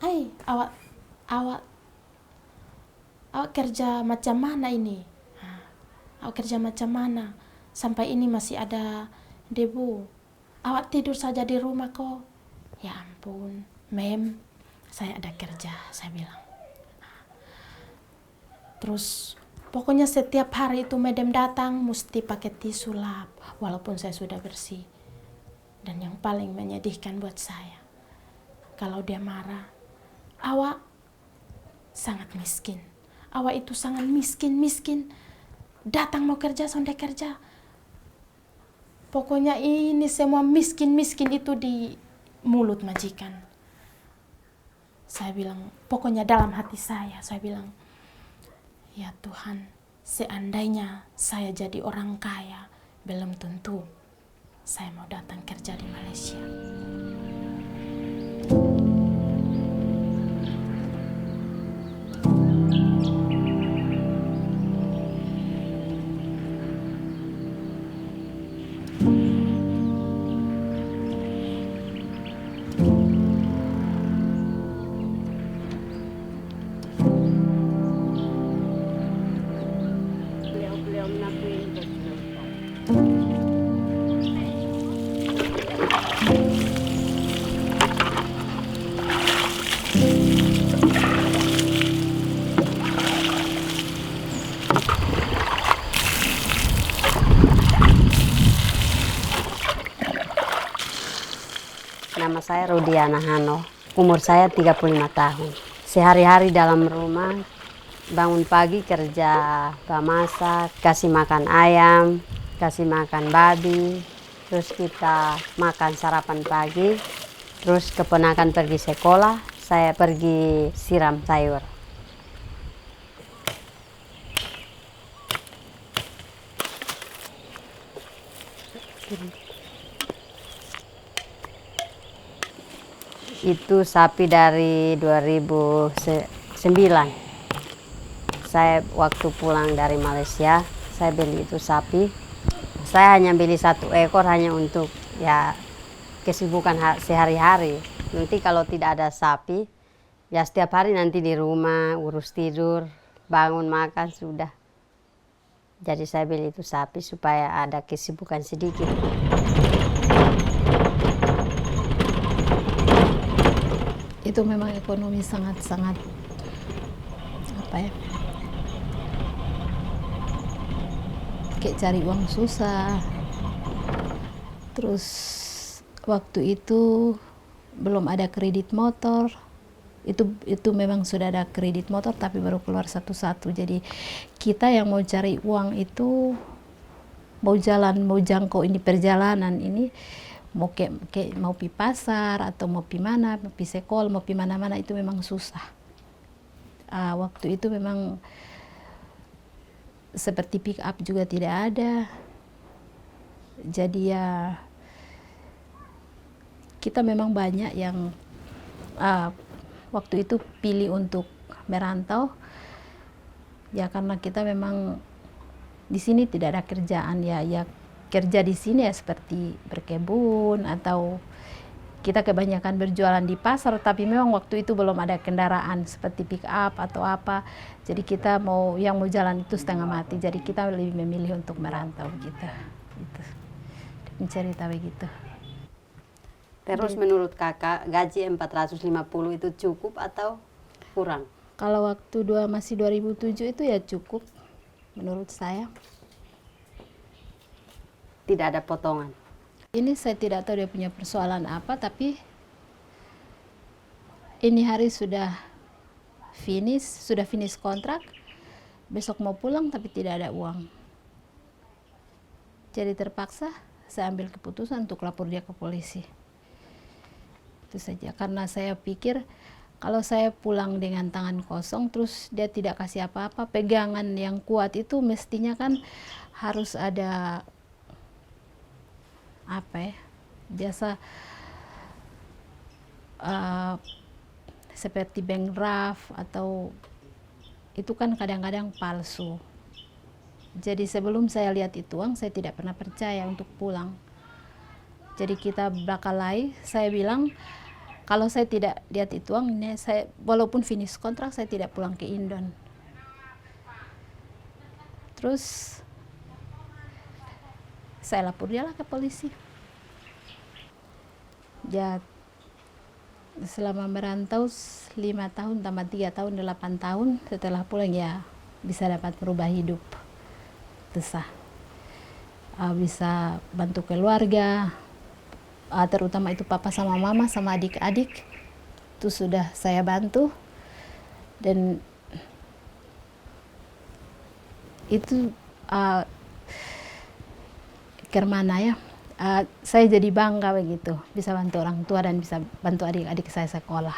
"Hai, awak kerja macam mana ini? Awak kerja macam mana? Sampai ini masih ada debu. Awak tidur saja di rumah kok." "Ya ampun, Mem, saya ada kerja," saya bilang. Terus pokoknya setiap hari itu Madam datang mesti pakai tisu lap, walaupun saya sudah bersih. Dan yang paling menyedihkan buat saya, kalau dia marah, "Awak sangat miskin. Awak itu sangat miskin. Datang mau kerja, sonde kerja." Pokoknya ini semua miskin itu di mulut majikan. Saya bilang, pokoknya dalam hati saya bilang, "Ya Tuhan, seandainya saya jadi orang kaya, belum tentu saya mau datang kerja di Malaysia." Beliau mengakui itu. Nama saya Rudiana Hano, umur saya 35 tahun. Sehari-hari dalam rumah, bangun pagi kerja, masak, kasih makan ayam, kasih makan babi, terus kita makan sarapan pagi, terus keponakan pergi sekolah, saya pergi siram sayur. Itu sapi dari 2009. Saya waktu pulang dari Malaysia, saya beli itu sapi. Saya hanya beli 1 ekor hanya untuk ya kesibukan sehari-hari. Nanti kalau tidak ada sapi, ya setiap hari nanti di rumah urus tidur, bangun makan sudah. Jadi saya beli itu sapi supaya ada kesibukan sedikit. Itu memang ekonomi sangat-sangat kayak cari uang susah. Terus waktu itu belum ada kredit motor. Itu memang sudah ada kredit motor tapi baru keluar satu-satu. Jadi kita yang mau cari uang itu mau jangkau ini perjalanan ini, mau pi pasar atau mau pi mana, mau pi sekolah, mau pi mana-mana, itu memang susah. Waktu itu memang seperti pick up juga tidak ada. Jadi ya kita memang banyak yang waktu itu pilih untuk merantau. Ya karena kita memang di sini tidak ada kerjaan, ya kerja di sini ya seperti berkebun atau kita kebanyakan berjualan di pasar, tapi memang waktu itu belum ada kendaraan seperti pick up atau apa. Jadi kita mau jalan itu setengah mati. Jadi kita lebih memilih untuk merantau gitu. Mencari tahu gitu. Terus menurut kakak gaji 450 itu cukup atau kurang? Kalau waktu masih 2007 itu ya cukup menurut saya. Tidak ada potongan? Ini saya tidak tahu dia punya persoalan apa, tapi ini hari sudah finish kontrak, besok mau pulang tapi tidak ada uang. Jadi terpaksa saya ambil keputusan untuk lapor dia ke polisi. Itu saja, karena saya pikir kalau saya pulang dengan tangan kosong terus dia tidak kasih apa-apa, pegangan yang kuat itu mestinya kan harus ada biasa seperti bank draft atau itu kan kadang-kadang palsu. Jadi sebelum saya lihat itu uang, saya tidak pernah percaya untuk pulang. Jadi kita berakalai, saya bilang Kalau saya tidak lihat itu uang, ini saya walaupun finish kontrak saya tidak pulang ke Indon. Terus saya lapor dia lah ke polisi. Ya, selama merantau 5 tahun tambah 3 tahun 8 tahun, setelah pulang ya bisa dapat merubah hidup. Itu sah. Bisa bantu keluarga, terutama itu papa sama mama sama adik-adik. Itu sudah saya bantu. Dan itu kemana ya, saya jadi bangga begitu bisa bantu orang tua dan bisa bantu adik-adik saya sekolah.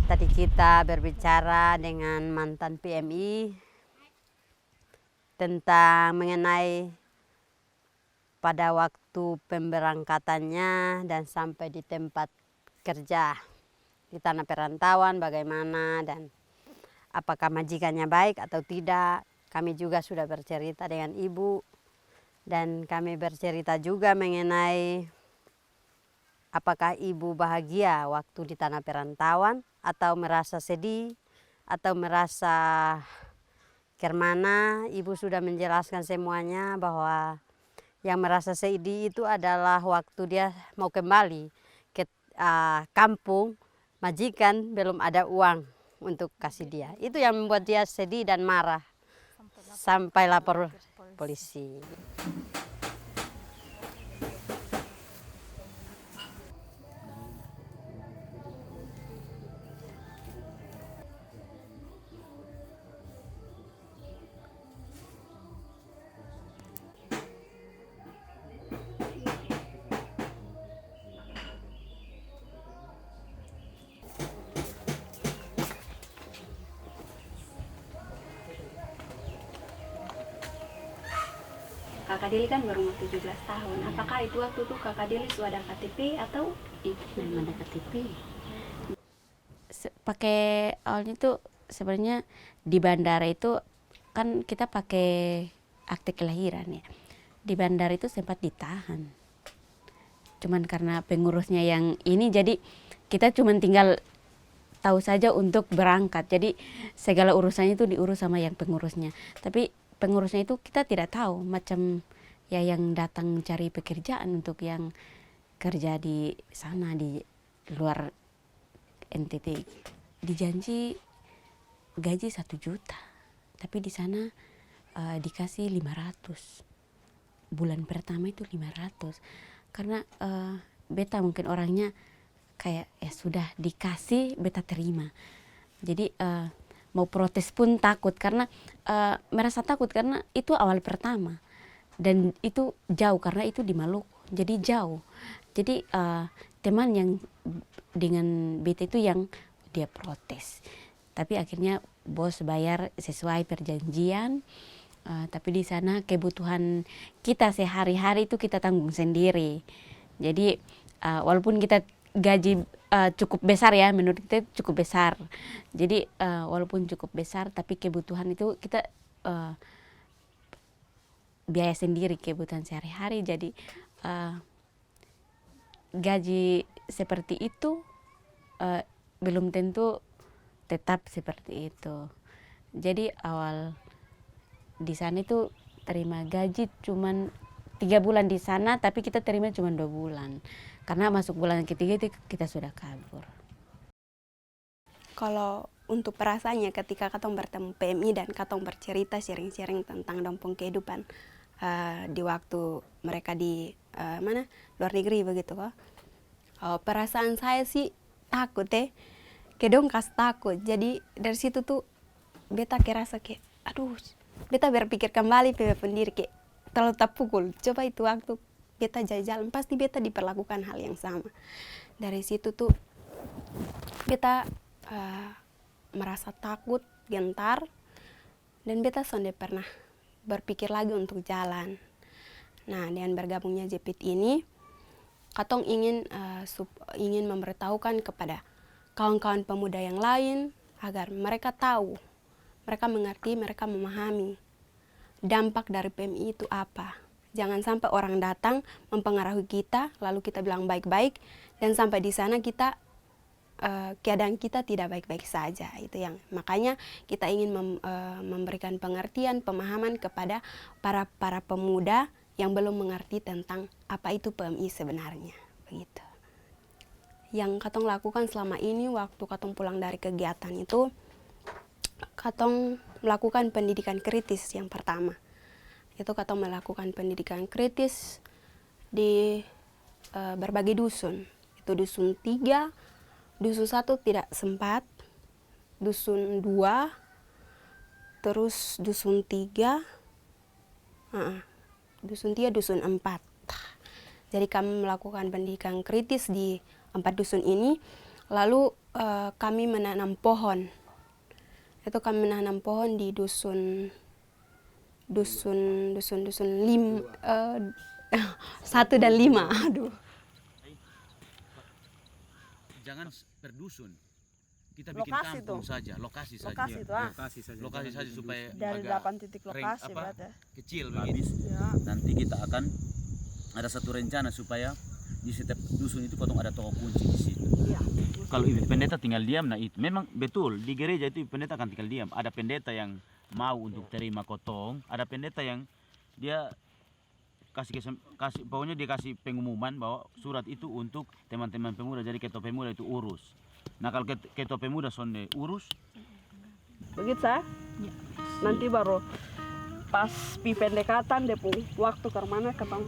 Tadi kita berbicara dengan mantan PMI tentang mengenai pada waktu pemberangkatannya dan sampai di tempat kerja di tanah perantauan bagaimana dan apakah majikannya baik atau tidak. Kami juga sudah bercerita dengan ibu dan kami bercerita juga mengenai apakah ibu bahagia waktu di tanah perantauan atau merasa sedih atau merasa kemana. Ibu sudah menjelaskan semuanya bahwa yang merasa sedih itu adalah waktu dia mau kembali ke kampung, majikan belum ada uang untuk kasih dia. Itu yang membuat dia sedih dan marah sampai lapor polisi. Kakak Deli kan baru 17 tahun. Apakah itu waktu itu Kakak Deli sudah ada KTP atau Memang ada KTP. Pakai awalnya itu sebenarnya di bandara itu kan kita pakai akte kelahiran ya. Di bandara itu sempat ditahan. Cuman karena pengurusnya yang ini jadi kita cuman tinggal tahu saja untuk berangkat. Jadi segala urusannya itu diurus sama yang pengurusnya. Tapi pengurusnya itu kita tidak tahu macam ya yang datang cari pekerjaan untuk yang kerja di sana di luar NTT dijanji gaji 1 juta tapi di sana dikasih 500 bulan pertama itu 500 karena beta mungkin orangnya kayak ya sudah dikasih beta terima jadi mau protes pun takut karena merasa takut karena itu awal pertama dan itu jauh karena itu di Maluku jadi jauh jadi teman yang dengan beta itu yang dia protes tapi akhirnya bos bayar sesuai perjanjian tapi di sana kebutuhan kita sehari-hari itu kita tanggung sendiri jadi walaupun kita gaji cukup besar ya menurut kita cukup besar jadi walaupun cukup besar tapi kebutuhan itu kita biaya sendiri kebutuhan sehari-hari jadi gaji seperti itu belum tentu tetap seperti itu jadi awal di sana itu terima gaji cuman 3 bulan di sana tapi kita terima cuma 2 bulan karena masuk bulan ketiga itu kita sudah kabur. kalau untuk perasaannya ketika katong bertemu PMI dan katong bercerita sharing-sharing tentang dampung kehidupan di waktu mereka di luar negeri begitu kok. Perasaan saya sih takut kedong kas takut. Jadi dari situ tuh beta kerasa kayak aduh, beta berpikir kembali pendiri kayak terlalu terpukul. Coba itu waktu beta jalan pasti beta diperlakukan hal yang sama. Dari situ tuh beta merasa takut, gentar, dan beta sonde pernah berpikir lagi untuk jalan. Nah, dengan bergabungnya JPIT ini, katong ingin memberitahukan kepada kawan-kawan pemuda yang lain agar mereka tahu, mereka mengerti, mereka memahami dampak dari PMI itu apa. Jangan sampai orang datang mempengaruhi kita, lalu kita bilang baik-baik, dan sampai di sana kita keadaan kita tidak baik-baik saja. Itu yang makanya kita ingin memberikan pengertian, pemahaman kepada para pemuda yang belum mengerti tentang apa itu PMI sebenarnya. Begitu. Yang katong lakukan selama ini waktu katong pulang dari kegiatan itu, katong melakukan pendidikan kritis yang pertama. Itu katong melakukan pendidikan kritis di berbagai dusun. Itu dusun 3, dusun 1 tidak sempat, dusun 2, terus dusun 3, dusun 3, dusun 4. Jadi kami melakukan pendidikan kritis di 4 dusun ini. Lalu kami menanam pohon. Itu kami menanam pohon di dusun 1 dan 5. Aduh. Jangan per dusun. Kita bikin kampung saja, lokasi saja. Lokasi saja supaya dari agak 8 titik lokasi berarti. kecil begitu. Ya. Nanti kita akan ada satu rencana supaya di setiap dusun itu potong ada toko kunci di situ. Ya. Kalau ibu pendeta tinggal diam, nah itu memang betul di gereja itu pendeta akan tinggal diam. Ada pendeta yang mau untuk terima kotong, ada pendeta yang dia kasih pokoknya dia kasih pengumuman bahwa surat itu untuk teman-teman pemuda, jadi ketua pemuda itu urus. Nah kalau ketua pemuda sonde urus, Begitu saya? Ya. Nanti baru pas pi pendekatan depung waktu ke mana ketong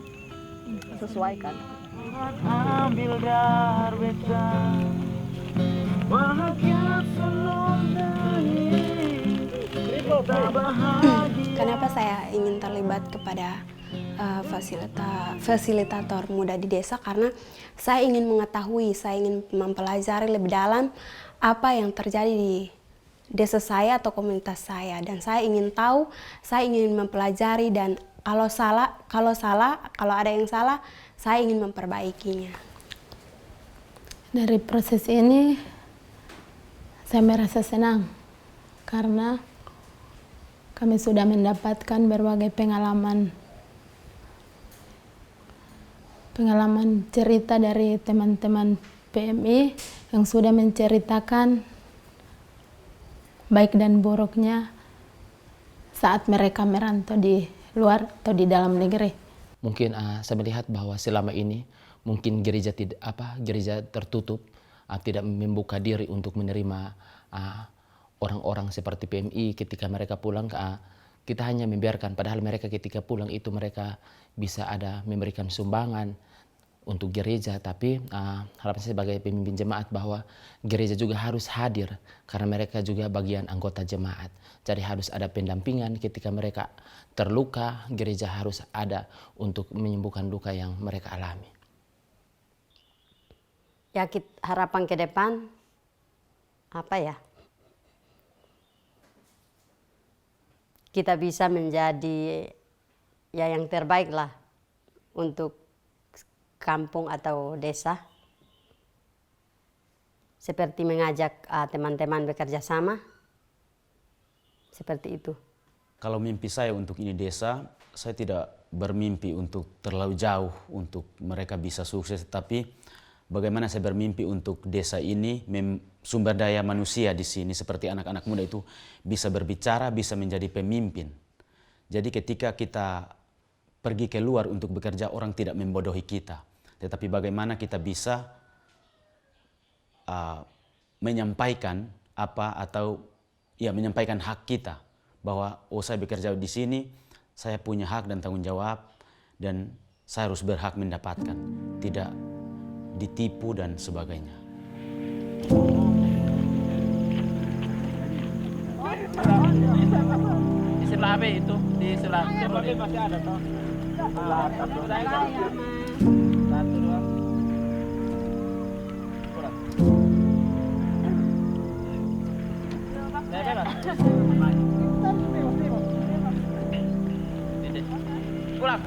sesuaikan. ambil dar betah, bahagia Kenapa saya ingin terlibat kepada fasilitator muda di desa? Karena saya ingin mengetahui, saya ingin mempelajari lebih dalam apa yang terjadi di desa saya atau komunitas saya, dan saya ingin tahu, saya ingin mempelajari, dan kalau ada yang salah, saya ingin memperbaikinya. Dari proses ini saya merasa senang karena kami sudah mendapatkan berbagai pengalaman cerita dari teman-teman PMI yang sudah menceritakan baik dan buruknya saat mereka merantau di luar atau di dalam negeri. Mungkin saya melihat bahwa selama ini mungkin gereja tertutup, tidak membuka diri untuk menerima orang-orang seperti PMI. Ketika mereka pulang, kita hanya membiarkan, padahal mereka ketika pulang itu mereka bisa ada memberikan sumbangan untuk gereja. Tapi harapan saya sebagai pemimpin jemaat bahwa gereja juga harus hadir karena mereka juga bagian anggota jemaat. Jadi harus ada pendampingan ketika mereka terluka, gereja harus ada untuk menyembuhkan luka yang mereka alami. Ya, harapan ke depan apa ya? Kita bisa menjadi ya yang terbaik lah untuk kampung atau desa. Seperti mengajak teman-teman bekerja sama. Seperti itu. Kalau mimpi saya untuk ini desa, saya tidak bermimpi untuk terlalu jauh untuk mereka bisa sukses, tapi bagaimana saya bermimpi untuk desa ini sumber daya manusia di sini seperti anak-anak muda itu bisa berbicara, bisa menjadi pemimpin. Jadi ketika kita pergi keluar untuk bekerja, orang tidak membodohi kita. Tetapi bagaimana kita bisa menyampaikan menyampaikan hak kita bahwa saya bekerja di sini, saya punya hak dan tanggung jawab dan saya harus berhak mendapatkan, tidak ditipu dan sebagainya. Di sebelah B itu, di sebelah masih ada toh. Satu, dua. Pulang.